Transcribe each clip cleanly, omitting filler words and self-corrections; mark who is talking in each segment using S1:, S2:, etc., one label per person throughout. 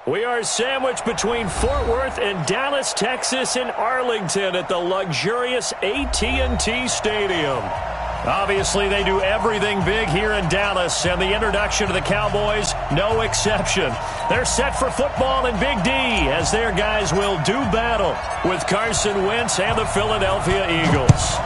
S1: We are sandwiched between Fort Worth and Dallas, Texas, and Arlington at the luxurious AT&T Stadium. Obviously, they do everything big here in Dallas, and the introduction of the Cowboys, no exception. They're set for football in Big D as their guys will do battle with Carson Wentz and the Philadelphia Eagles.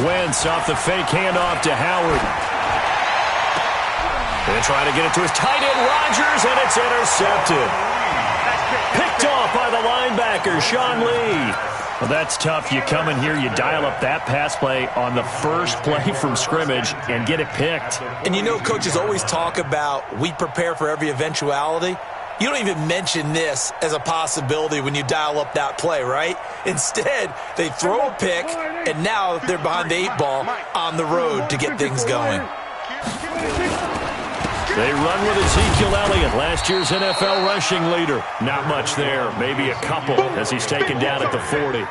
S1: Wentz off the fake handoff to Howard. They're trying to get it to his tight end, Rodgers, and it's intercepted. Picked off by the linebacker, Sean Lee. Well, that's tough. You come in here, you dial up that pass play on the first play from scrimmage and get it picked.
S2: And you know, coaches always talk about we prepare for every eventuality. You don't even mention this as a possibility when you dial up that play, right? Instead, they throw a pick, and now they're behind the 8 ball on the road to get things going.
S1: They run with Ezekiel Elliott, last year's NFL rushing leader. Not much there, maybe a couple as he's taken down at the 40.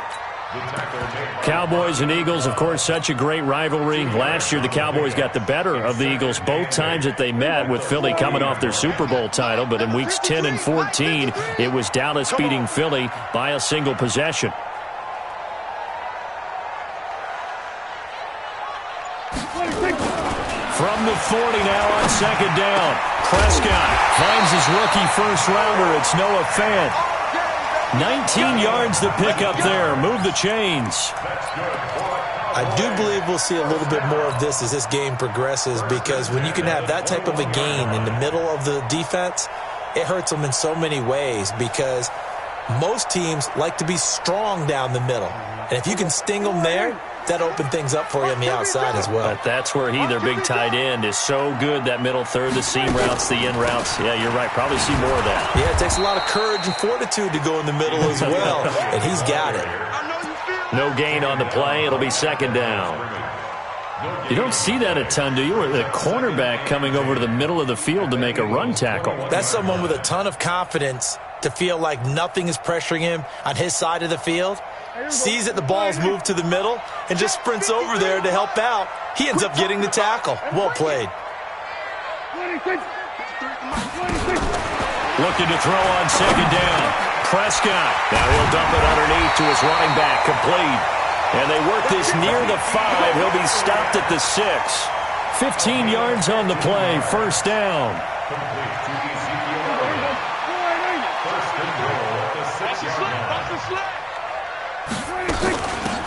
S1: Cowboys and Eagles, of course, such a great rivalry. Last year, the Cowboys got the better of the Eagles both times that they met, with Philly coming off their Super Bowl title. But in weeks 10 and 14, it was Dallas beating Philly by a single possession. From the 40 now on second down. Prescott finds his rookie first-rounder. It's Noah Fant. 19 yards to pick up there. Move the chains.
S2: I do believe we'll see a little bit more of this as this game progresses, because when you can have that type of a gain in the middle of the defense, it hurts them in so many ways, because most teams like to be strong down the middle. And if you can sting them there, that open things up for you on the outside as well.
S1: But that's where their big tight end, is so good, that middle third, the seam routes, the in routes. Yeah, you're right. Probably see more of that.
S2: Yeah, it takes a lot of courage and fortitude to go in the middle as well, and he's got it.
S1: No gain on the play. It'll be second down. You don't see that a ton, do you? Or the cornerback coming over to the middle of the field to make a run tackle.
S2: That's someone with a ton of confidence to feel like nothing is pressuring him on his side of the field. Sees that the ball's moved to the middle and just sprints over there to help out. He ends up getting the tackle. Well played.
S1: Looking to throw on second down. Prescott. Now he'll dump it underneath to his running back, complete. And they work this near the 5. He'll be stopped at the 6. 15 yards on the play. First down.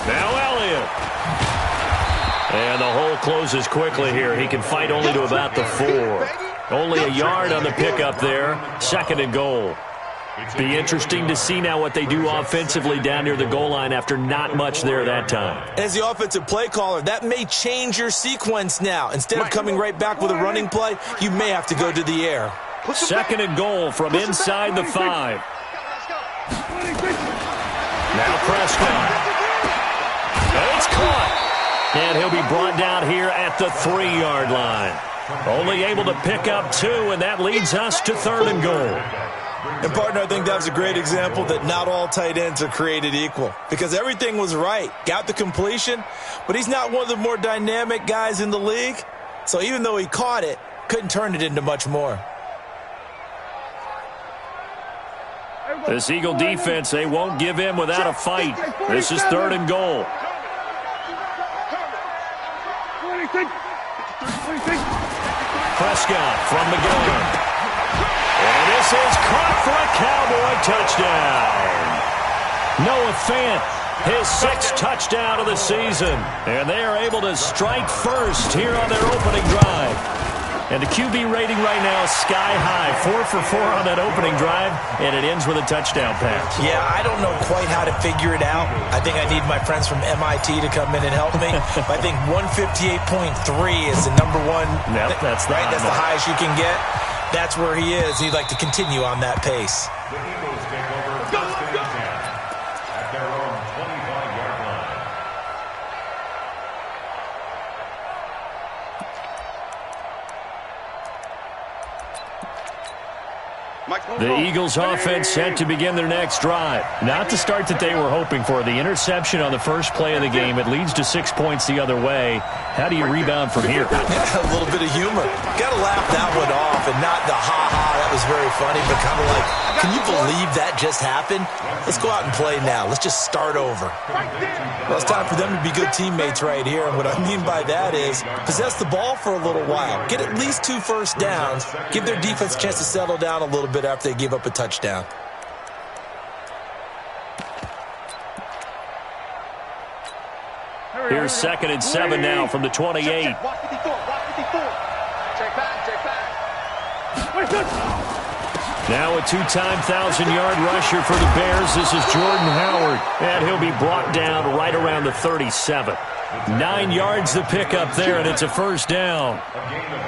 S1: Now Elliott. And the hole closes quickly here. He can fight only to about the 4. Only a yard on the pickup there. Second and goal. Be interesting to see now what they do offensively down near the goal line after not much there that time.
S2: As the offensive play caller, that may change your sequence now. Instead of coming right back with a running play, you may have to go to the air.
S1: Second and goal from inside the 5. Now Prescott. It's caught. And he'll be brought down here at the 3-yard line. Only able to pick up 2, and that leads us to third and goal.
S2: And, partner, I think that was a great example that not all tight ends are created equal, because everything was right. Got the completion, but he's not one of the more dynamic guys in the league. So even though he caught it, couldn't turn it into much more.
S1: This Eagle defense, they won't give in without a fight. This is third and goal. Prescott from the gun. And this is caught for a Cowboy touchdown. Noah Fant, his 6th touchdown of the season. And they are able to strike first here on their opening drive. And the QB rating right now is sky high. 4 for 4 on that opening drive, and it ends with a touchdown pass.
S2: Yeah, I don't know quite how to figure it out. I think I need my friends from MIT to come in and help me. But I think 158.3 is the number one.
S1: Yep, that's the
S2: right. That's the highest you can get. that's where he is. He'd like to continue on that pace.
S3: The Eagles take over first and 10 at their own 25-yard line.
S1: The Eagles offense set to begin their next drive. Not the start that they were hoping for. The interception on the first play of the game. It leads to 6 points the other way. How do you rebound from here?
S2: A little bit of humor. Got to laugh that one off and not the ha-ha. That was very funny, but kind of like, can you believe that just happened? Let's go out and play now. Let's just start over. Well, it's time for them to be good teammates right here, and what I mean by that is possess the ball for a little while. Get at least 2 first downs. Give their defense a chance to settle down a little bit after they give up a touchdown.
S1: Here's 2nd and 7 now from the 28.
S4: Check back.
S1: Now a 2-time 1,000-yard rusher for the Bears. This is Jordan Howard, and he'll be brought down right around the 37. 9 yards to pick up there, and it's a first down.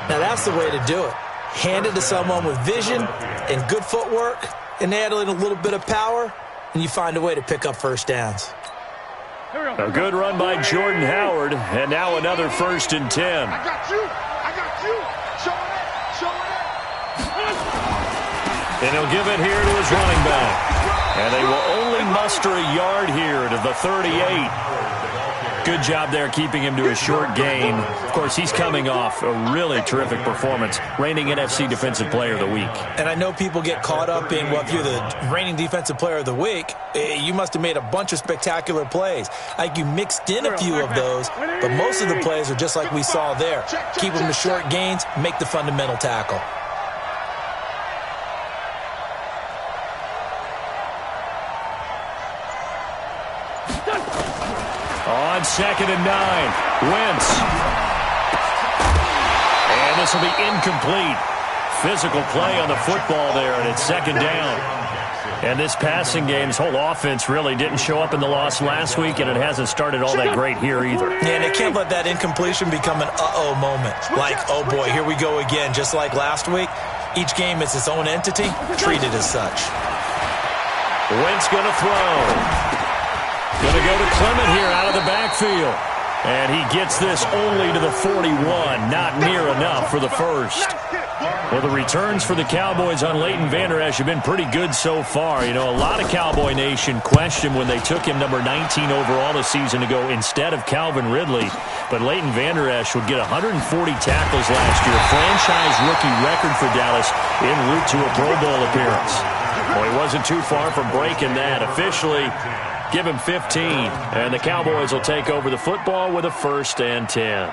S2: Now that's the way to do it. Hand it to someone with vision and good footwork, and add in a little bit of power, and you find a way to pick up first downs.
S1: A good run by Jordan Howard, and now another 1st and 10.
S4: I got you.
S1: And he'll give it here to his running back. And they will only muster a yard here to the 38. Good job there keeping him to a short gain. Of course, he's coming off a really terrific performance, reigning NFC Defensive Player of the Week.
S2: And I know people get caught up in, well, if you're the reigning Defensive Player of the Week, you must have made a bunch of spectacular plays. Like you mixed in a few of those, but most of the plays are just like we saw there. Keep them to short gains, make the fundamental tackle.
S1: On 2nd and 9, Wentz. And this will be incomplete. Physical play on the football there, and it's 2nd down. And this passing game, this whole offense really didn't show up in the loss last week, and it hasn't started all that great here either.
S2: Yeah, and they can't let that incompletion become an uh-oh moment. Like, oh boy, here we go again. Just like last week, each game is its own entity, treated as such.
S1: Wentz going to throw. Going to go to Clement here out of the backfield. And he gets this only to the 41. Not near enough for the first. Well, the returns for the Cowboys on Leighton Vander Esch have been pretty good so far. You know, a lot of Cowboy Nation questioned when they took him number 19 overall a season ago instead of Calvin Ridley. But Leighton Vander Esch would get 140 tackles last year. Franchise rookie record for Dallas en route to a Pro Bowl appearance. Well, he wasn't too far from breaking that. Officially, give him 15. And the Cowboys will take over the football with a 1st and 10.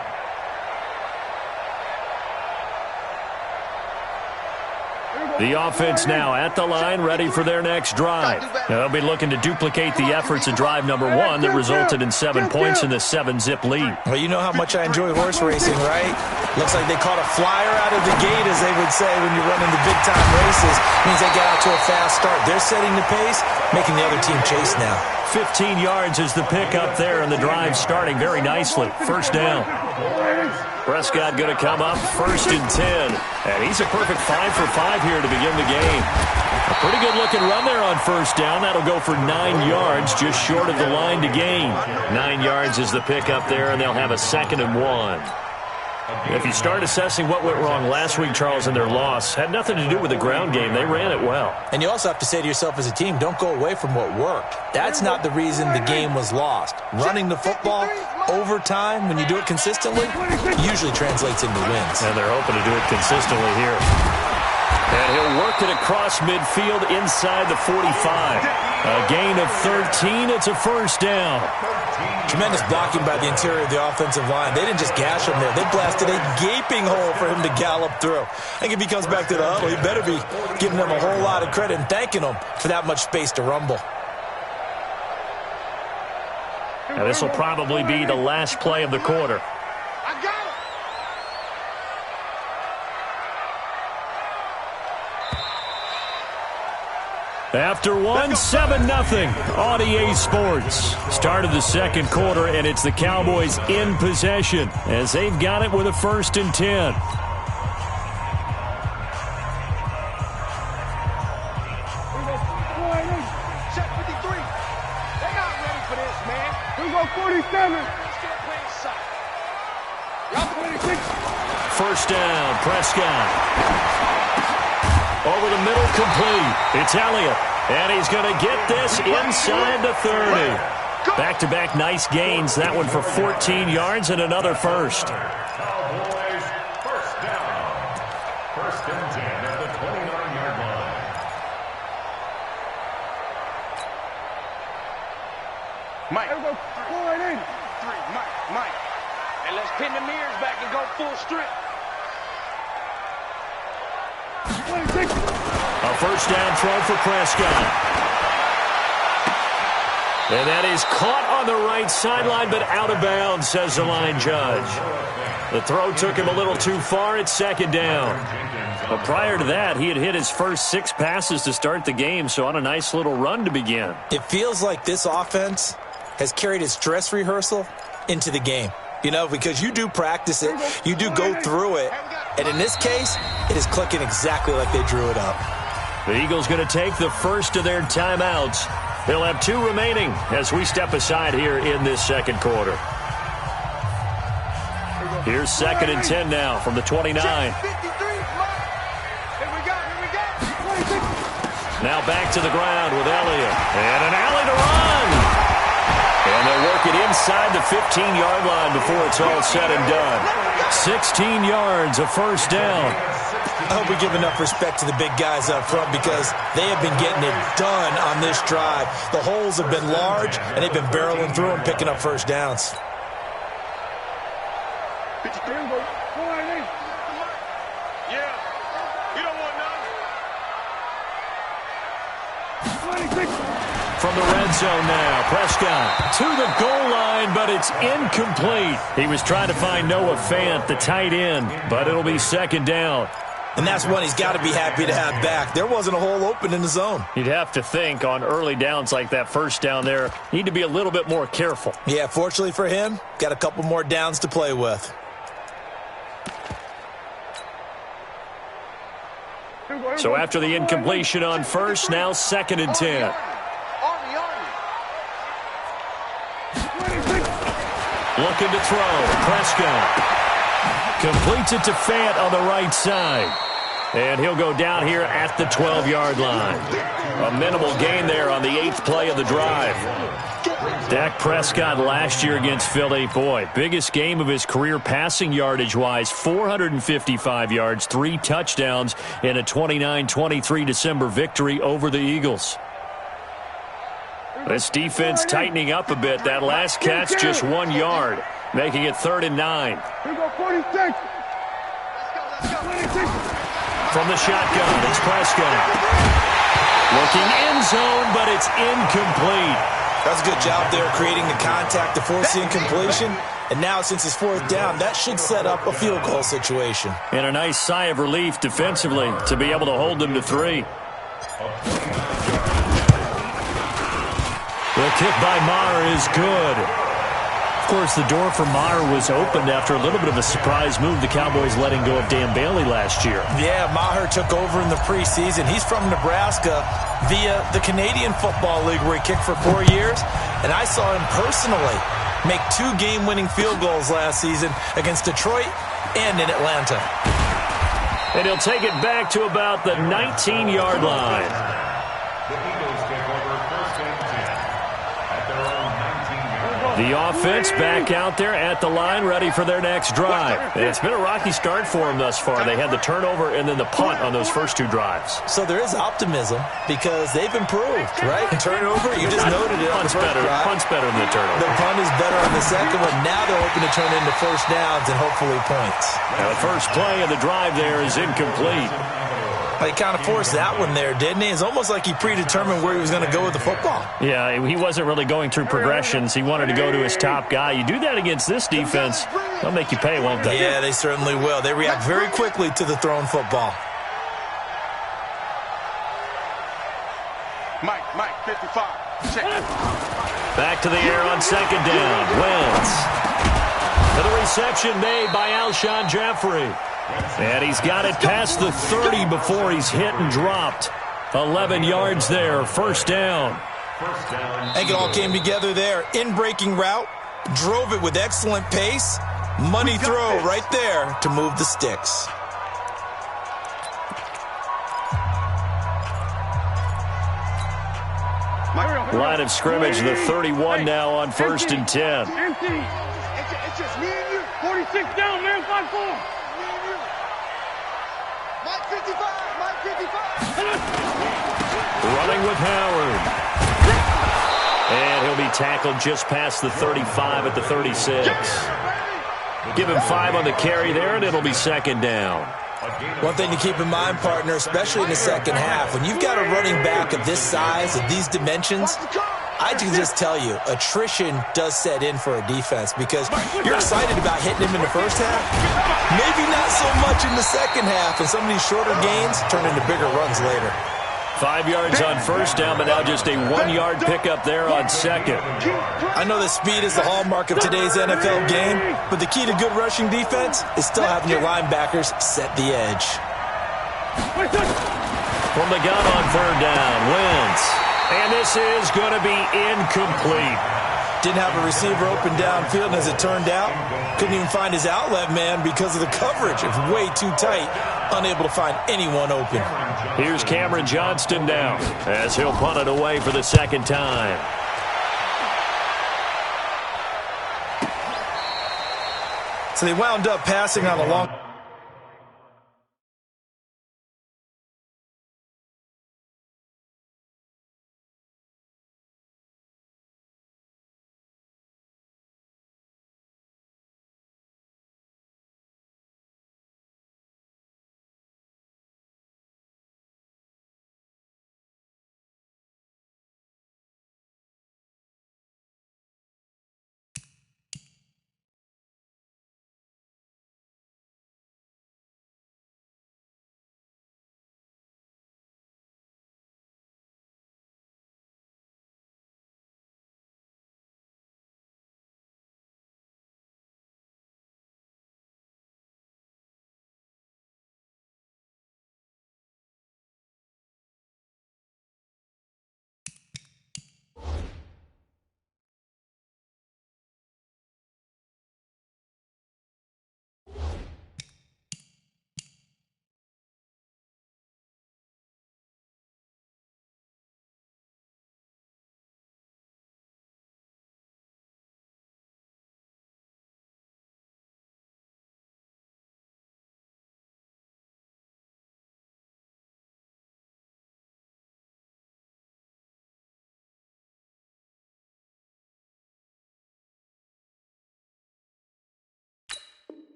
S1: The offense now at the line, ready for their next drive. Now, they'll be looking to duplicate the efforts of drive number 1 that resulted in 7 points in the 7-zip lead.
S2: Well, you know how much I enjoy horse racing, right? Looks like they caught a flyer out of the gate, as they would say when you're running the big-time races. Means they get out to a fast start. They're setting the pace, making the other team chase now.
S1: 15 yards is the pickup there, and the drive starting very nicely. First down. Prescott going to come up 1st and 10. And he's a perfect 5 for 5 here to begin the game. A pretty good looking run there on first down. That'll go for 9 yards, just short of the line to gain. 9 yards is the pickup there, and they'll have a 2nd and 1. If you start assessing what went wrong last week, Charles, in their loss, had nothing to do with the ground game. They ran it well.
S2: And you also have to say to yourself as a team, don't go away from what worked. That's not the reason the game was lost. Running the football over time, when you do it consistently, usually translates into wins.
S1: And they're hoping to do it consistently here. And he'll work it across midfield inside the 45. A gain of 13. It's a first down.
S2: Tremendous blocking by the interior of the offensive line. They didn't just gash him there. They blasted a gaping hole for him to gallop through. I think if he comes back to the huddle, he better be giving them a whole lot of credit and thanking them for that much space to rumble.
S1: Now this will probably be the last play of the quarter. After 7-0, RDA Sports. Start of the second quarter, and it's the Cowboys in possession as they've got it with a 1st and 10. First down, Prescott. Over the middle, complete. It's Elliott. And he's going to get this inside the 30. Back-to-back nice gains. That one for 14 yards and another first.
S3: Cowboys first down. First and 10 at the 29-yard line.
S4: Mike. Mike. And let's pin the mirrors back and go full strength.
S1: A first down throw for Prescott. And that is caught on the right sideline, but out of bounds, says the line judge. The throw took him a little too far at second down. But prior to that, he had hit his first 6 passes to start the game, so on a nice little run to begin.
S2: It feels like this offense has carried its dress rehearsal into the game. You know, because you do practice it, you do go through it, and in this case, it is clicking exactly like they drew it up.
S1: The Eagles going to take the first of their timeouts. They'll have 2 remaining as we step aside here in this second quarter. Here's second and 10 now from the 29. Now back to the ground with Elliott. And an alley to run. And they'll work it inside the 15-yard line before it's all said and done. 16 yards, a first down.
S2: I hope we give enough respect to the big guys up front because they have been getting it done on this drive. The holes have been large, and they've been barreling through them, picking up first downs.
S1: From the red zone now, Prescott to the goal line, but it's incomplete. He was trying to find Noah Fant, the tight end, but it'll be second down.
S2: And that's one he's got to be happy to have back. There wasn't a hole open in the zone.
S1: You'd have to think on early downs like that first down there, need to be a little bit more careful.
S2: Yeah, fortunately for him, got a couple more downs to play with.
S1: So after the incompletion on first, now second and 10. Looking to throw. Prescott completes it to Fant on the right side. And he'll go down here at the 12-yard line. A minimal gain there on the 8th play of the drive. Dak Prescott last year against Philly, boy, biggest game of his career passing yardage-wise, 455 yards, 3 touchdowns in a 29-23 December victory over the Eagles. This defense tightening up a bit. That last catch just 1 yard, making it 3rd and 9. From the shotgun, it's Prescott. Looking end zone, but it's incomplete.
S2: That's a good job there creating the contact to force the incompletion. And now since it's 4th down, that should set up a field goal situation.
S1: And a nice sigh of relief defensively to be able to hold them to 3. The kick by Maher is good. Of course, the door for Maher was opened after a little bit of a surprise move. The Cowboys letting go of Dan Bailey last year.
S2: Yeah, Maher took over in the preseason. He's from Nebraska via the Canadian Football League where he kicked for 4 years. And I saw him personally make 2 game-winning field goals last season against Detroit and in Atlanta.
S1: And he'll take it back to about the 19-yard line.
S3: The Eagles take over first and 10 at their own 19-yard line.
S1: The offense back out there at the line, ready for their next drive. And it's been a rocky start for them thus far. They had the turnover and then the punt on those first 2 drives.
S2: So there is optimism because they've improved, right? Turnover, you just noted it on the
S1: Punt's
S2: first
S1: better.
S2: drive.
S1: Punt's better than the turnover.
S2: The punt is better on the second one. Now they're hoping to turn into first downs and hopefully points.
S1: Now the first play of the drive there is incomplete.
S2: He kind of forced that one there, didn't he? It's almost like he predetermined where he was going to go with the football.
S1: Yeah, he wasn't really going through progressions. He wanted to go to his top guy. You do that against this defense, they'll make you pay, won't they?
S2: Yeah, they certainly will. They react very quickly to the thrown football.
S4: Mike, 55. Check.
S1: Back to the air on second down. Wentz. To the reception made by Alshon Jeffrey. And he's got it past the 30 before he's hit and dropped. 11 yards there, first down.
S2: I think it all came together there. In-breaking route, drove it with excellent pace, Money throw right there to move the sticks.
S1: Line of scrimmage, the 31 now on 1st and 10.
S4: Empty. It's just me and you. 46 down, man. 5-4. Mike 55. Mike 55.
S1: Running with Howard. And he'll be tackled just past the 35 at the 36. Give him 5 on the carry there, and it'll be 2nd down.
S2: One thing to keep in mind, partner, especially in the second half, when you've got a running back of this size, of these dimensions, I can just tell you, attrition does set in for a defense because you're excited about hitting him in the first half. Maybe not so much in the second half, and some of these shorter gains turn into bigger runs later.
S1: 5 yards on 1st down, but now just a 1-yard pickup there on 2nd.
S2: I know that speed is the hallmark of today's NFL game, but the key to good rushing defense is still having your linebackers set the edge.
S1: From the gun on 3rd down, Wentz. And this is going to be incomplete.
S2: Didn't have a receiver open downfield, and as it turned out, couldn't even find his outlet man because of the coverage. It was way too tight, unable to find anyone open.
S1: Here's Cameron Johnston now as he'll punt it away for the 2nd time.
S2: So they wound up passing on a long...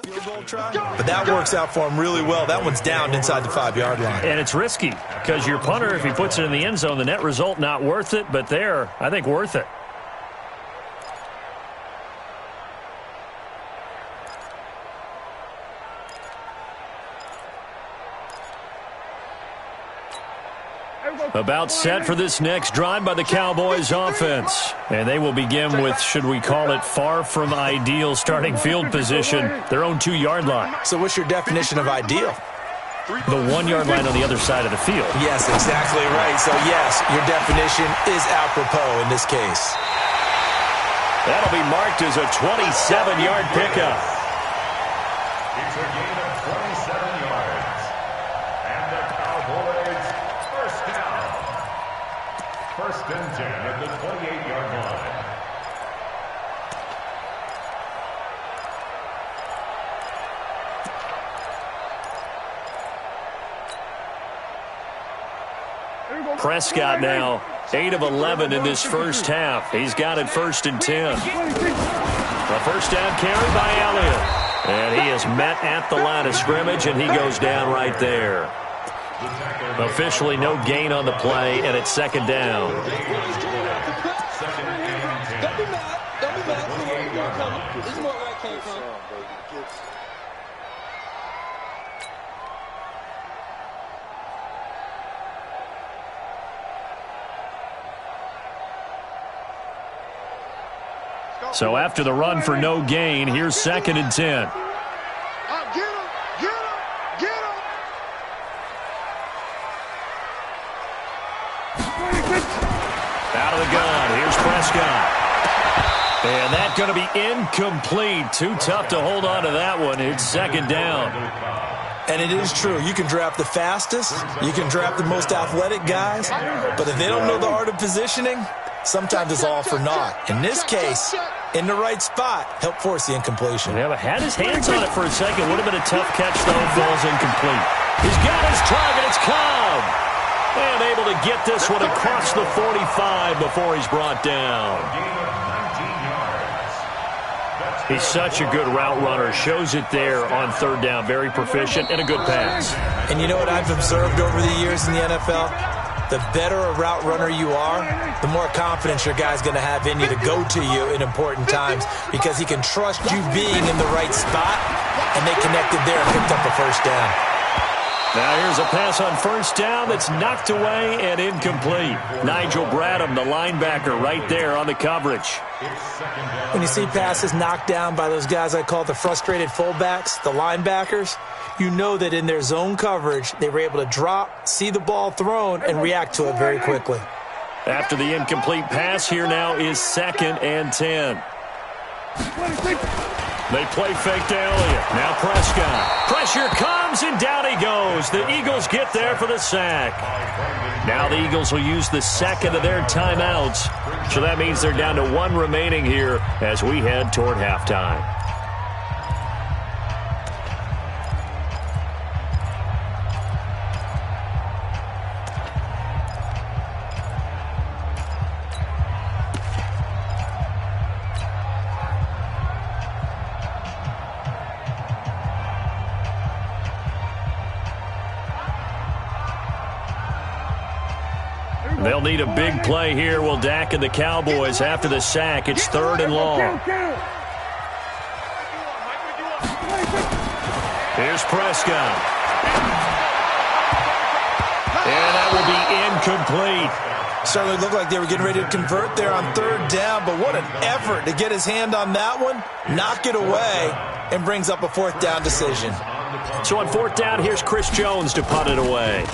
S2: Field goal try, but that works out for him really well. That one's down inside the 5-yard line.
S1: And it's risky because your punter, if he puts it in the end zone, the net result not worth it, but there, I think worth it. About set for this next drive by the Cowboys offense. And they will begin with, should we call it, far from ideal starting field position, their own 2-yard line.
S2: So what's your definition of ideal?
S1: The 1-yard line on the other side of the field.
S2: Yes, exactly right. So yes, your definition is apropos in this case.
S1: That'll be marked as a 27-yard pickup.
S3: It's a gain of 27 yards. And the Cowboys first down. 1st and 10 at the 28-yard line.
S1: Prescott now 8 of 11 in this first half. He's got it 1st and 10. A first down carry by Elliott. And he is met at the line of scrimmage, and he goes down right there. Officially no gain on the play, and it's 2nd down. So after the run for no gain, here's 2nd and 10. Out of the gun, here's Prescott. And that going to be incomplete. Too tough to hold on to that one. It's second down.
S2: And it is true. You can draft the fastest. You can draft the most athletic guys. But if they don't know the art of positioning, sometimes it's all for naught. In this case, in the right spot, help force the incompletion.
S1: Yeah, but had his hands on it for a second. Would have been a tough catch, though. Falls incomplete. He's got his target. It's Cobb. And able to get this one across the 45 before he's brought down. He's such a good route runner. Shows it there on third down. Very proficient and a good pass.
S2: And you know what I've observed over the years in the NFL? The better a route runner you are, the more confidence your guy's going to have in you to go to you in important times because he can trust you being in the right spot, and they connected there and picked up a first down.
S1: Now here's a pass on first down that's knocked away and incomplete. Nigel Bradham, the linebacker, right there on the coverage.
S2: When you see passes knocked down by those guys I call the frustrated fullbacks, the linebackers, you know that in their zone coverage, they were able to drop, see the ball thrown, and react to it very quickly.
S1: After the incomplete pass, here now is 2nd and 10. They play fake to Elliott. Now Prescott. Pressure comes, and down he goes. The Eagles get there for the sack. Now the Eagles will use the second of their timeouts. So that means they're down to 1 remaining here as we head toward halftime. They'll need a big play here. Will Dak and the Cowboys after the sack. It's 3rd and long. Here's Prescott. And that will be incomplete.
S2: Certainly looked like they were getting ready to convert there on 3rd down, but what an effort to get his hand on that one, knock it away, and brings up a 4th down decision.
S1: So on 4th down, here's Chris Jones to punt it away.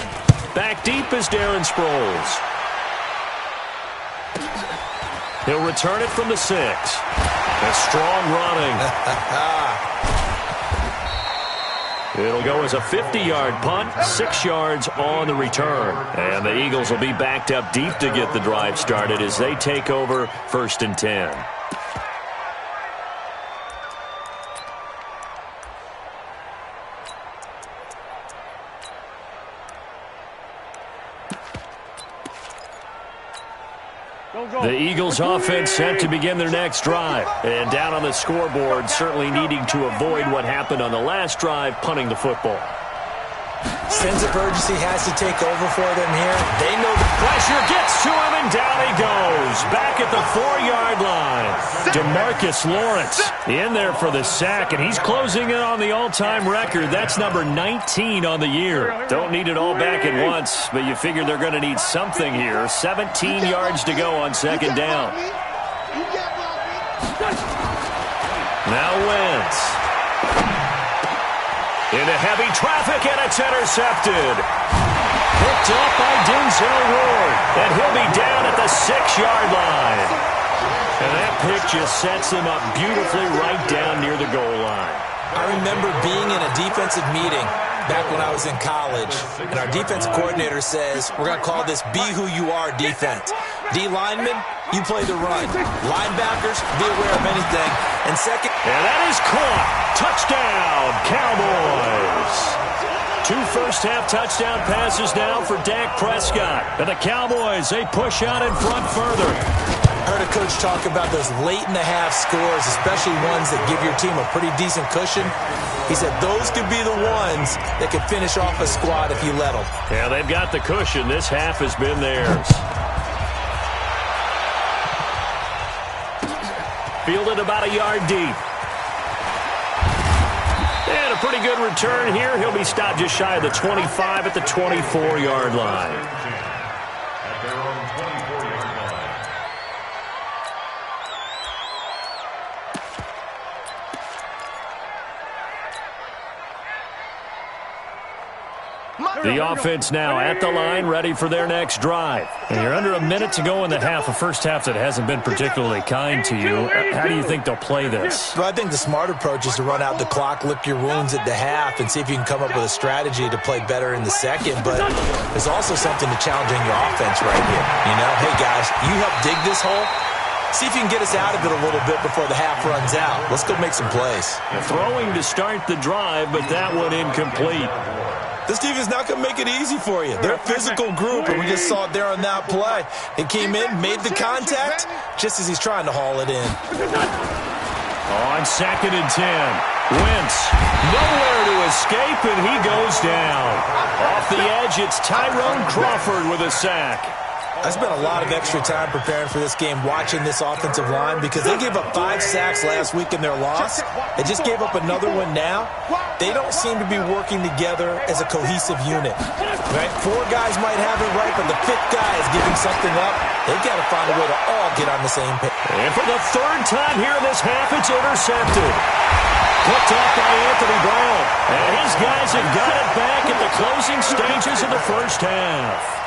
S1: Back deep is Darren Sproles. He'll return it from the 6. A strong running. It'll go as a 50-yard punt, 6 yards on the return. And the Eagles will be backed up deep to get the drive started as they take over 1st and 10. The Eagles offense set to begin their next drive. And down on the scoreboard, certainly needing to avoid what happened on the last drive, punting the football.
S2: Sense of urgency has to take over for them here. They know the
S1: pressure gets to him, and down he goes. Back at the 4-yard line. DeMarcus Lawrence in there for the sack, and he's closing in on the all-time record. That's number 19 on the year. Don't need it all back at once, but you figure they're going to need something here. 17 yards to go on 2nd down. Now Wentz. Into heavy traffic, and it's intercepted. Picked up by Denzel Ward, and he'll be down at the 6-yard line. And that pick just sets him up beautifully right down near the goal line.
S2: I remember being in a defensive meeting back when I was in college, and our defensive coordinator says, we're going to call this Be Who You Are defense. D linemen, you play the run. Linebackers, be aware of anything. And second...
S1: And that is caught. Touchdown, Cowboys. 2 first-half touchdown passes now for Dak Prescott. And the Cowboys, they push out in front further.
S2: I heard a coach talk about those late-in-the-half scores, especially ones that give your team a pretty decent cushion. He said those could be the ones that could finish off a squad if you let them.
S1: Yeah, they've got the cushion. This half has been theirs. Fielded about a yard deep. And a pretty good return here. He'll be stopped just shy of the 25 at the 24-yard line. The offense now at the line, ready for their next drive. And you're under a minute to go in the half, a first half that hasn't been particularly kind to you. How do you think they'll play this?
S2: Well, I think the smart approach is to run out the clock, lick your wounds at the half, and see if you can come up with a strategy to play better in the second. But there's also something to challenging your offense right here. You know, hey, guys, you help dig this hole. See if you can get us out of it a little bit before the half runs out. Let's go make some plays.
S1: Throwing to start the drive, but that one incomplete.
S2: This team is not going to make it easy for you. They're a physical group, and we just saw it there on that play. He came in, made the contact, just as he's trying to haul it in.
S1: On 2nd and 10, Wentz nowhere to escape, and he goes down. Off the edge, it's Tyrone Crawford with a sack.
S2: I spent a lot of extra time preparing for this game watching this offensive line because they gave up 5 sacks last week in their loss. They just gave up another one now. They don't seem to be working together as a cohesive unit. Right? 4 guys might have it right, but the 5th guy is giving something up. They've got to find a way to all get on the same page.
S1: And for the 3rd time here in this half, it's intercepted. Picked off by Anthony Brown. And his guys have got it back at the closing stages of the first half.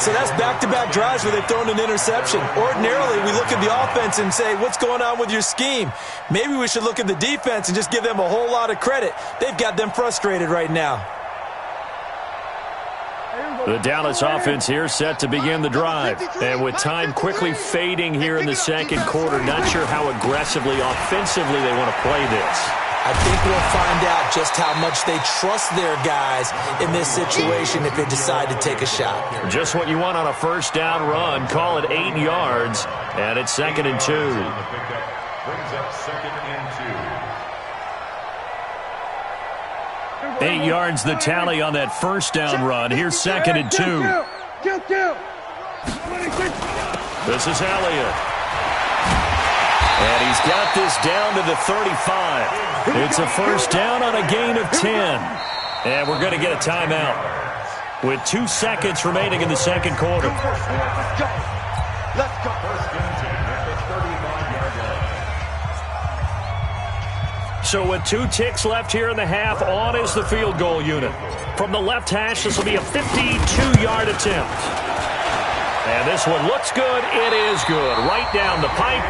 S2: So that's back-to-back drives where they've thrown an interception. Ordinarily, we look at the offense and say, what's going on with your scheme? Maybe we should look at the defense and just give them a whole lot of credit. They've got them frustrated right now.
S1: The Dallas offense here set to begin the drive. And with time quickly fading here in the second quarter, not sure how aggressively, offensively they want to play this.
S2: I think we'll find out just how much they trust their guys in this situation if they decide to take a shot.
S1: Just what you want on a first down run. Call it 8 yards, and it's 2nd and 2.
S3: Brings up 2nd and 2.
S1: 8 yards the tally on that first down run. Here's 2nd and 2. This is Elliott. And he's got this down to the 35. It's a first down on a gain of 10. And we're going to get a timeout with 2 seconds remaining in the second quarter.
S4: Let's go.
S3: First and 10 at the 35-yard line.
S1: So with 2 ticks left here in the half, on is the field goal unit. From the left hash, this will be a 52-yard attempt. And this one looks good. It is good. Right down the pipe.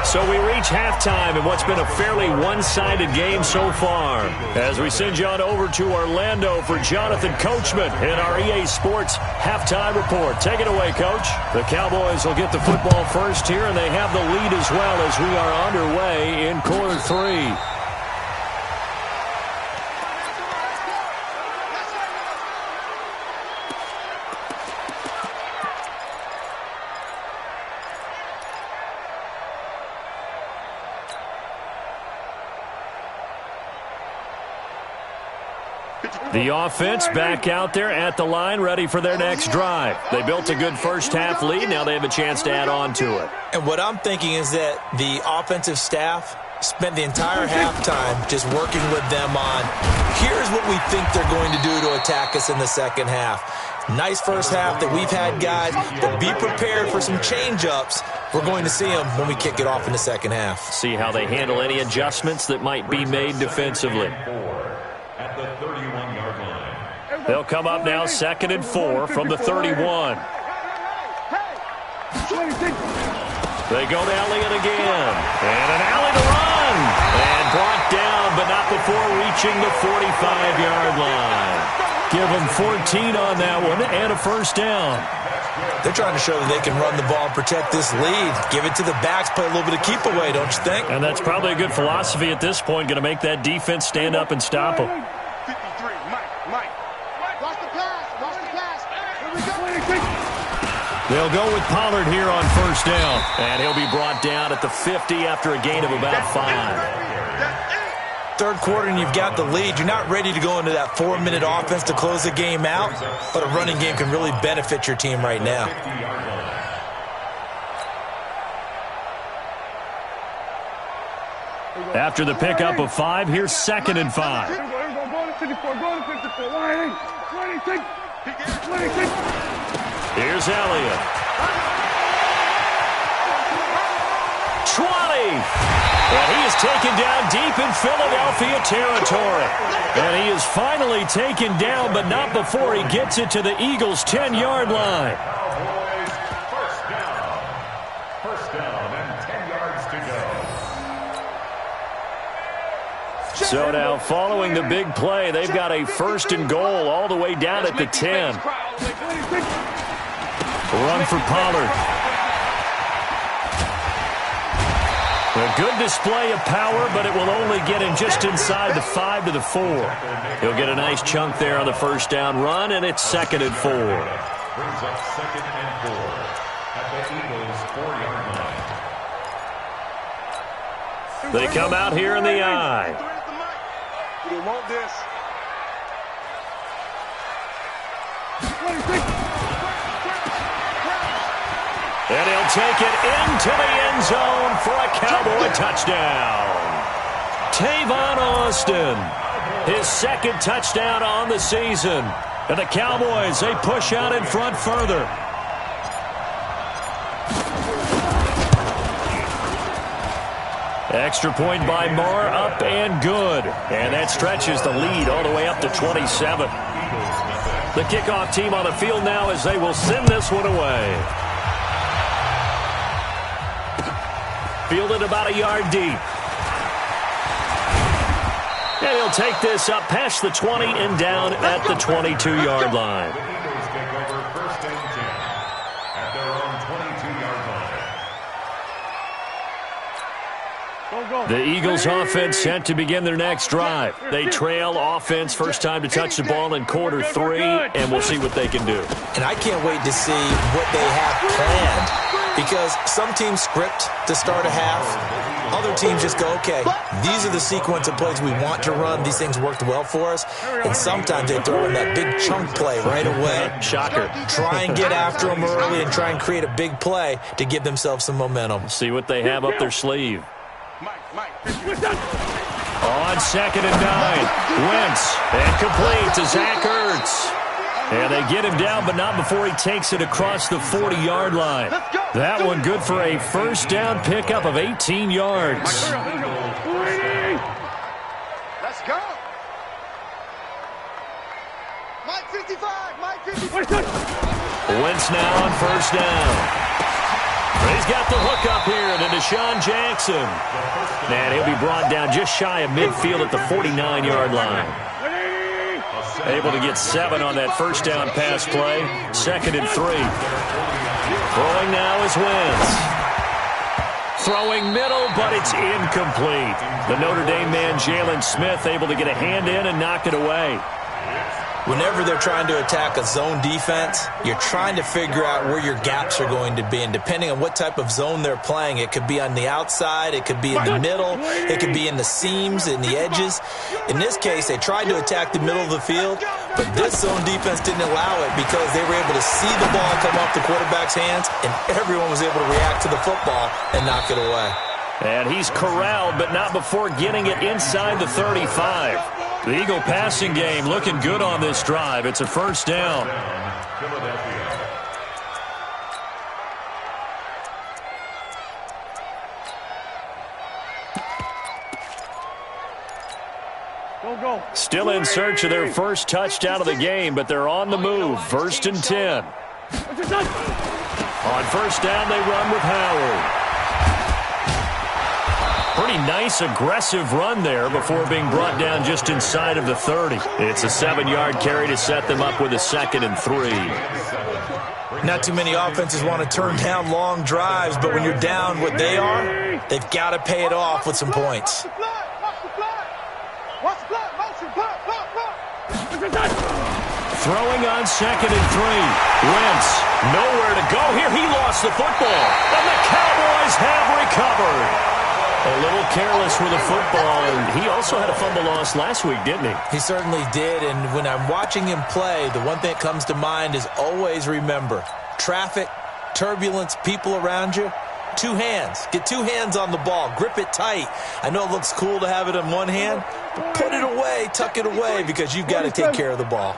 S1: So we reach halftime in what's been a fairly one-sided game so far. As we send you on over to Orlando for Jonathan Coachman in our EA Sports Halftime Report. Take it away, Coach. The Cowboys will get the football first here, and they have the lead as well as we are underway in quarter 3. The offense back out there at the line, ready for their next drive. They built a good first-half lead. Now they have a chance to add on to it.
S2: And what I'm thinking is that the offensive staff spent the entire halftime just working with them on, here's what we think they're going to do to attack us in the second half. Nice first half that we've had, guys, but be prepared for some change-ups. We're going to see them when we kick it off in the second half.
S1: See how they handle any adjustments that might be made defensively.
S3: At the 31-yard line.
S1: They'll come up now 2nd and 4 from the 31. They go to Elliott again. And an alley to run. And brought down, but not before reaching the 45-yard line. Give them 14 on that one and a first down.
S2: They're trying to show that they can run the ball and protect this lead. Give it to the backs, play a little bit of keep away, don't you think?
S1: And that's probably a good philosophy at this point, going to make that defense stand up and stop them.
S4: 53, Mike. Watch the pass. Here we go.
S1: They'll go with Pollard here on first down. And he'll be brought down at the 50 after a gain of about 5.
S2: Third quarter and you've got the lead. You're not ready to go into that 4-minute offense to close the game out, but a running game can really benefit your team right now.
S1: After the pickup of 5, here's 2nd and 5. Here's Elliott. 20. And he is taken down deep in Philadelphia territory. And he is finally taken down, but not before he gets it to the Eagles' 10-yard line.
S3: Cowboys, first down. First down and 10 yards to go.
S1: So now, following the big play, they've got a first and goal all the way down at the 10. Run for Pollard. A good display of power, but it will only get him just inside the 5 to the 4. He'll get a nice chunk there on the first down run, and it's 2nd and 4.
S3: Brings up 2nd and 4 at the Eagles' 4-yard line.
S1: They come out here in the I.
S4: You want this.
S1: And he'll take it into the end zone for a Cowboy touchdown. Tavon Austin, his 2nd touchdown on the season. And the Cowboys, they push out in front further. Extra point by Marr, up and good. And that stretches the lead all the way up to 27. The kickoff team on the field now as they will send this one away. Fielded about a yard deep. And he'll take this up past the 20 and down at the 22-yard line.
S3: The Eagles take over 1st and 10 at their own 22-yard line.
S1: The Eagles offense set to begin their next drive. They trail offense, first time to touch the ball in quarter 3, and we'll see what they can do.
S2: And I can't wait to see what they have planned, because some teams script to start a half. Other teams just go, okay, these are the sequence of plays we want to run. These things worked well for us. And sometimes they throw in that big chunk play right away.
S1: Shocker.
S2: Try and get after them early and try and create a big play to give themselves some momentum.
S1: See what they have up their sleeve. On 2nd and 9, Wentz, and complete to Zach Ertz. And they get him down, but not before he takes it across the 40-yard line. That one good for a first down pickup of 18 yards.
S4: Let's go. Mike 55, Mike 55.
S1: Wentz now on first down. He's got the hook up here to Deshaun Jackson. And he'll be brought down just shy of midfield at the 49-yard line. Able to get 7 on that first down pass play. 2nd and 3. Throwing now is Wentz. Throwing middle, but it's incomplete. The Notre Dame man, Jalen Smith, able to get a hand in and knock it away.
S2: Whenever they're trying to attack a zone defense, you're trying to figure out where your gaps are going to be. And depending on what type of zone they're playing, it could be on the outside, it could be in the middle, it could be in the seams, in the edges. In this case, they tried to attack the middle of the field, but this zone defense didn't allow it because they were able to see the ball come off the quarterback's hands, and everyone was able to react to the football and knock it away.
S1: And he's corralled, but not before getting it inside the 35. The Eagle passing game looking good on this drive. It's a first down. Still in search of their first touchdown of the game, but they're on the move. 1st and 10. On first down, they run with Howard. Pretty nice, aggressive run there before being brought down just inside of the 30. It's a 7-yard carry to set them up with a 2nd and 3.
S2: Not too many offenses want to turn down long drives, but when you're down what they are, they've got to pay it off with some points.
S1: Throwing on 2nd and 3. Wentz, nowhere to go here. He lost the football, and the Cowboys have recovered. A little careless with the football, and he also had a fumble loss last week, didn't he?
S2: He certainly did, and when I'm watching him play, the one thing that comes to mind is always remember, traffic, turbulence, people around you, 2 hands. Get 2 hands on the ball. Grip it tight. I know it looks cool to have it in one hand, but put it away, tuck it away, because you've got to take care of the ball.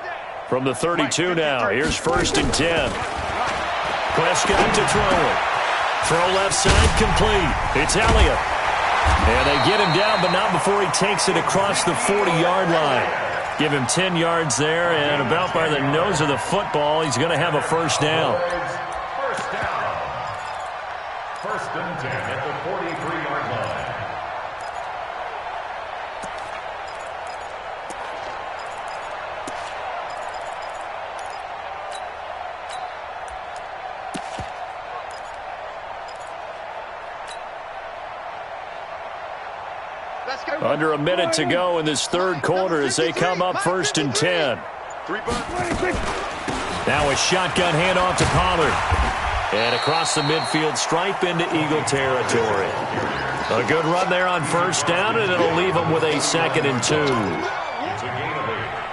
S1: From the 32 now, here's 1st and 10. Prescott to throw it. Throw left side complete. It's Elliott. And they get him down, but not before he takes it across the 40-yard line. Give him 10 yards there, and about by the nose of the football, he's going to have a first down.
S3: First down. First and 10 at the 43-yard line.
S1: Under a minute to go in this third quarter as they come up first and 10. Now a shotgun handoff to Pollard. And across the midfield stripe into Eagle territory. A good run there on first down, and it'll leave them with a 2nd and 2.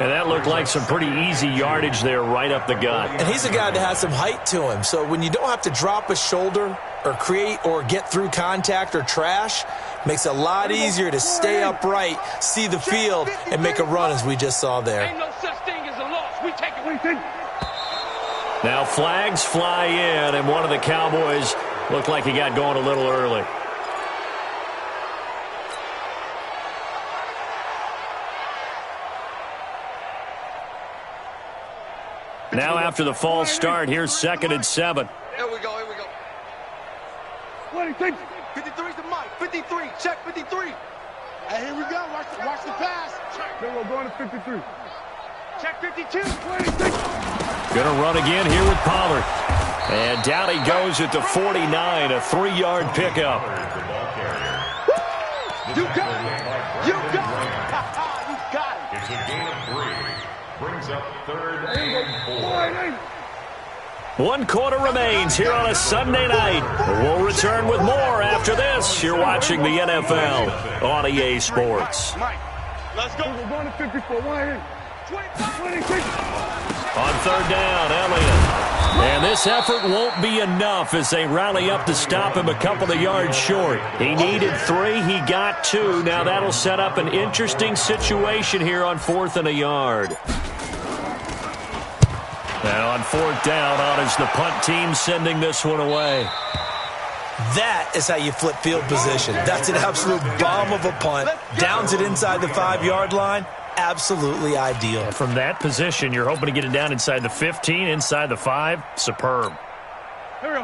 S1: And that looked like some pretty easy yardage there right up the gut.
S2: And he's a guy that has some height to him. So when you don't have to drop a shoulder or create or get through contact or trash, makes it a lot easier to stay upright, see the field, and make a run as we just saw there.
S4: Ain't no such thing as a loss. We take it.
S1: Now flags fly in, and one of the Cowboys looked like he got going a little early. Now after the false start, here's 2nd and 7.
S4: Here we go. 53's the mic. 53. Check 53.
S5: Hey, here we go. Watch the pass.
S4: Then we're going to 53. Check 52.
S5: 26.
S1: Gonna run again here with Pollard. And down he goes at the 49, a 3-yard pickup.
S4: You got it. You got it. You got it.
S3: It's a gain of 3. Brings up 3rd and 4.
S1: 1 quarter remains here on a Sunday night. We'll return with more after this. You're watching the NFL on EA Sports.
S4: Mike, let's go. We're going to 54. 26.
S1: On 3rd down, Elliott. And this effort won't be enough as they rally up to stop him a couple of yards short. He needed 3. He got 2. Now that'll set up an interesting situation here on 4th and a yard. Now on 4th down, on is the punt team sending this one away.
S2: That is how you flip field position. That's an absolute bomb of a punt. Downs it inside the 5-yard line. Absolutely ideal.
S1: And from that position, you're hoping to get it down inside the 15, inside the 5. Superb.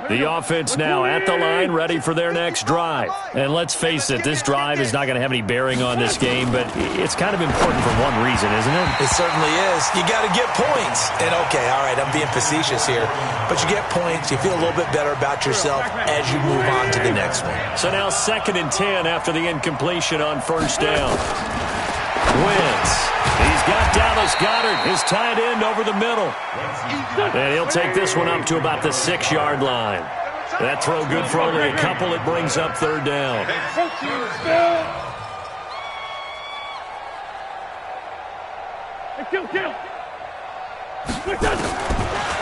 S1: The offense now at the line, ready for their next drive. And let's face it, this drive is not going to have any bearing on this game, but it's kind of important for one reason, isn't it?
S2: It certainly is. You got to get points. And, okay, all right, I'm being facetious here. But you get points, you feel a little bit better about yourself as you move on to the next one.
S1: So now 2nd and 10 after the incompletion on first down. Wentz. He's got Dallas Goedert, his tight end, over the middle. And he'll take this one up to about the 6-yard line. That throw good for only a couple. It brings up 3rd down.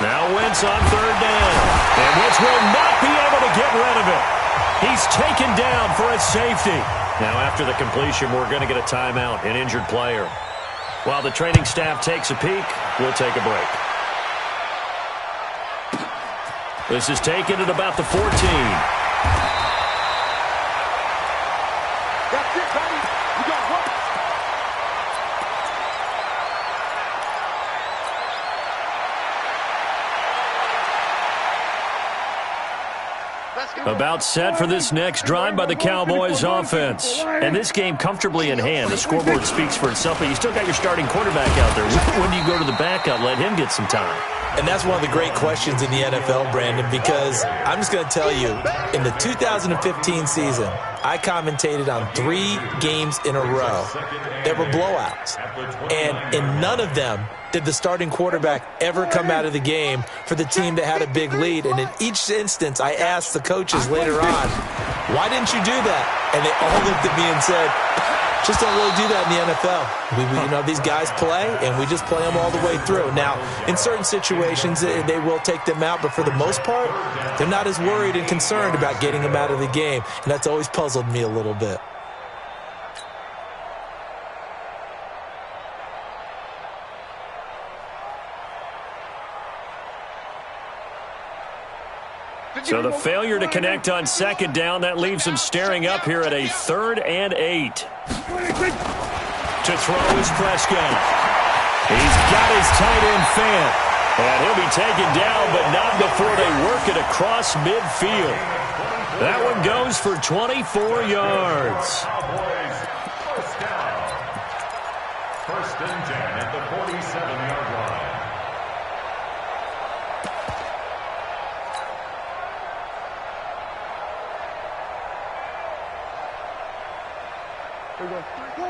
S1: Now Wentz on 3rd down. And Wentz will not be able to get rid of it. He's taken down for a safety. Now after the completion, we're going to get a timeout, an injured player. While the training staff takes a peek, we'll take a break. This is taken at about the 14.
S4: That's it, buddy. You got what?
S1: About set for this next drive by the Cowboys offense. And this game comfortably in hand. The scoreboard speaks for itself, but you still got your starting quarterback out there. When do you go to the backup, let him get some time?
S2: And that's one of the great questions in the NFL, Brandon, because I'm just going to tell you, in the 2015 season, I commentated on 3 games in a row that were blowouts. And in none of them did the starting quarterback ever come out of the game for the team that had a big lead. And in each instance, I asked the coaches later on, why didn't you do that? And they all looked at me and said, just don't really do that in the NFL. These guys play, and we just play them all the way through. Now, in certain situations, they will take them out, but for the most part, they're not as worried and concerned about getting them out of the game, and that's always puzzled me a little bit.
S1: So the failure to connect on second down, that leaves him staring up here at a 3rd and 8. To throw is Prescott. He's got his tight end fan. And he'll be taken down, but not before they work it across midfield. That one goes for 24 yards.
S3: Cowboys, first down. 1st and 10 at the 47-yard line.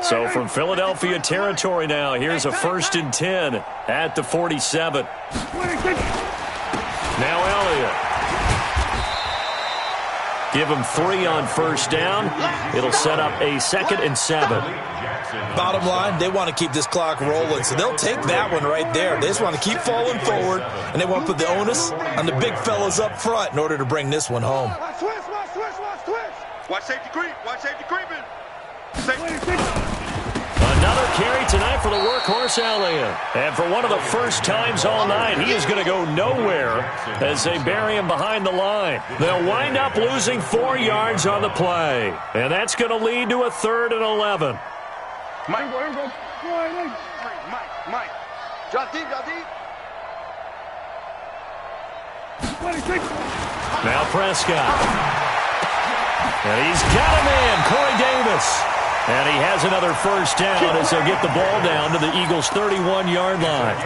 S1: So from Philadelphia territory now, here's a 1st and 10 at the 47. Now Elliott. Give him 3 on 1st down. It'll set up a 2nd and 7.
S2: Bottom line, they want to keep this clock rolling, so they'll take that one right there. They just want to keep falling forward, and they want to put the onus on the big fellas up front in order to bring this one home.
S4: Watch safety creep. Watch safety creeping.
S1: Another carry tonight for the workhorse Elliott. And for one of the first times all night, he is going to go nowhere as they bury him behind the line. They'll wind up losing 4 yards on the play. And that's going to lead to a 3rd and 11.
S4: Mike. Drop deep.
S1: Now Prescott. And he's got a man, Corey Davis. And he has another 1st down as they'll get the ball down to the Eagles' 31-yard line.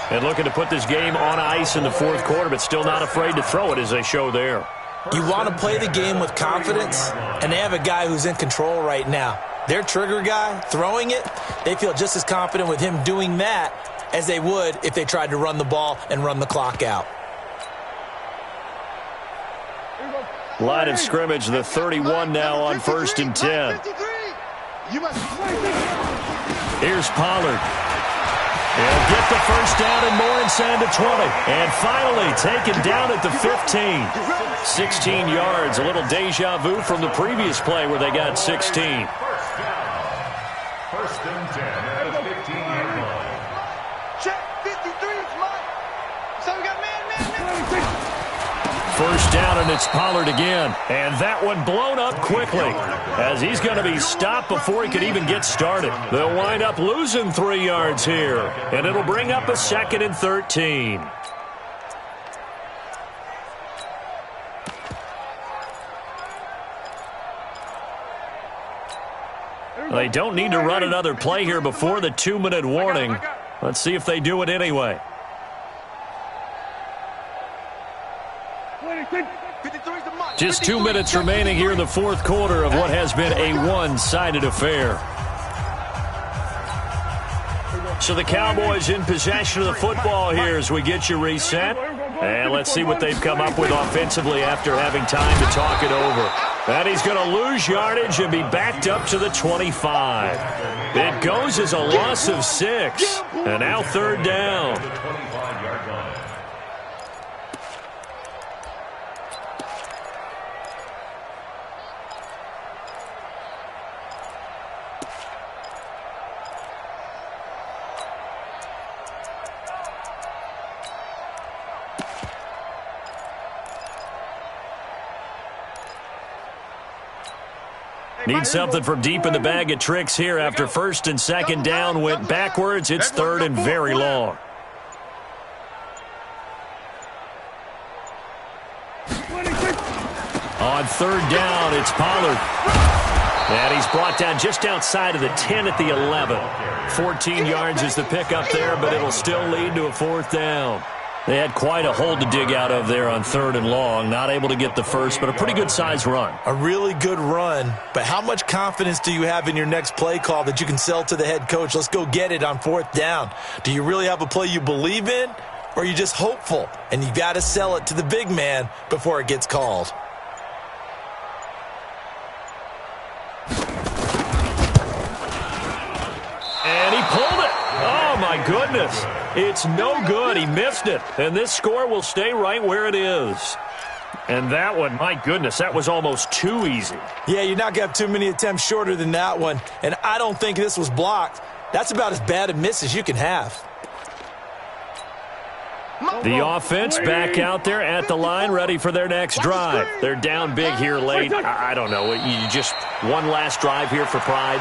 S1: And looking to put this game on ice in the 4th quarter, but still not afraid to throw it as they show there.
S2: You want to play the game with confidence, and they have a guy who's in control right now. Their trigger guy, throwing it, they feel just as confident with him doing that as they would if they tried to run the ball and run the clock out.
S1: Line of scrimmage, the 31 now on 1st and 10. Here's Pollard. He'll get the 1st down and more inside the 20. And finally taken down at the 15. 16 yards, a little deja vu from the previous play where they got 16.
S3: 1st and 10 at the 15-yard line.
S4: Check 53. It's Mike. So we got man.
S1: 1st down, and it's Pollard again. And that one blown up quickly as he's going to be stopped before he could even get started. They'll wind up losing 3 yards here, and it'll bring up a 2nd and 13. They don't need to run another play here before the 2-minute warning. Let's see if they do it anyway. Just 2 minutes remaining here in the 4th quarter of what has been a one-sided affair. So the Cowboys in possession of the football here as we get you reset. And let's see what they've come up with offensively after having time to talk it over. And he's going to lose yardage and be backed up to the 25. It goes as a loss of 6. And now 3rd down. Need something from deep in the bag of tricks here after 1st and 2nd down went backwards. It's 3rd and very long. On 3rd down, it's Pollard. And he's brought down just outside of the 10 at the 11. 14 yards is the pickup there, but it'll still lead to a 4th down. They had quite a hole to dig out of there on 3rd and long. Not able to get the first, but a pretty good-sized run.
S2: A really good run, but how much confidence do you have in your next play call that you can sell to the head coach? Let's go get it on 4th down. Do you really have a play you believe in, or are you just hopeful? And you got to sell it to the big man before it gets called.
S1: And he pulled it. Oh, my goodness. It's no good. He missed it. And this score will stay right where it is. And that one, my goodness, that was almost too easy.
S2: Yeah, you're not going to have too many attempts shorter than that one. And I don't think this was blocked. That's about as bad a miss as you can have.
S1: The offense back out there at the line, ready for their next drive. They're down big here late. I don't know. You just one last drive here for pride.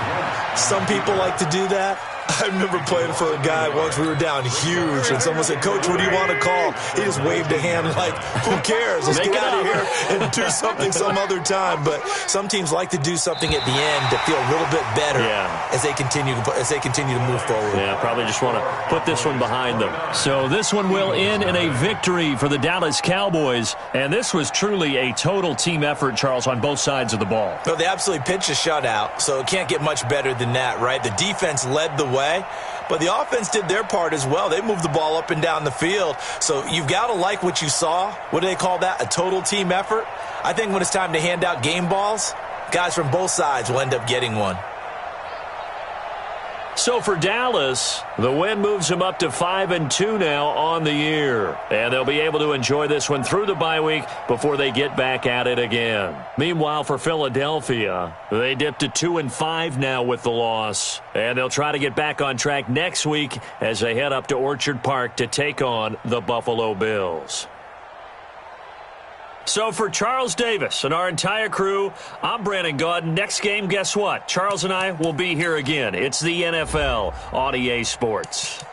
S2: Some people like to do that. I remember playing for a guy once. We were down huge, and someone said, "Coach, what do you want to call?" He just waved a hand like, "Who cares? Let's get out of here and do something some other time." But some teams like to do something at the end to feel a little bit better as they continue to move forward.
S1: Yeah, probably just want to put this one behind them. So this one will end in a victory for the Dallas Cowboys, and this was truly a total team effort, Charles, on both sides of the ball.
S2: No, they absolutely pitched a shutout, so it can't get much better than that, right? The defense led the way, but the offense did their part as well. They moved the ball up and down the field, so you've got to like what you saw. What do they call that? A total team effort? I think when it's time to hand out game balls, guys from both sides will end up getting one.
S1: So for Dallas, the win moves them up to 5-2 now on the year. And they'll be able to enjoy this one through the bye week before they get back at it again. Meanwhile, for Philadelphia, they dipped to 2-5 now with the loss. And they'll try to get back on track next week as they head up to Orchard Park to take on the Buffalo Bills. So for Charles Davis and our entire crew, I'm Brandon Gaudin. Next game, guess what? Charles and I will be here again. It's the NFL on EA Sports.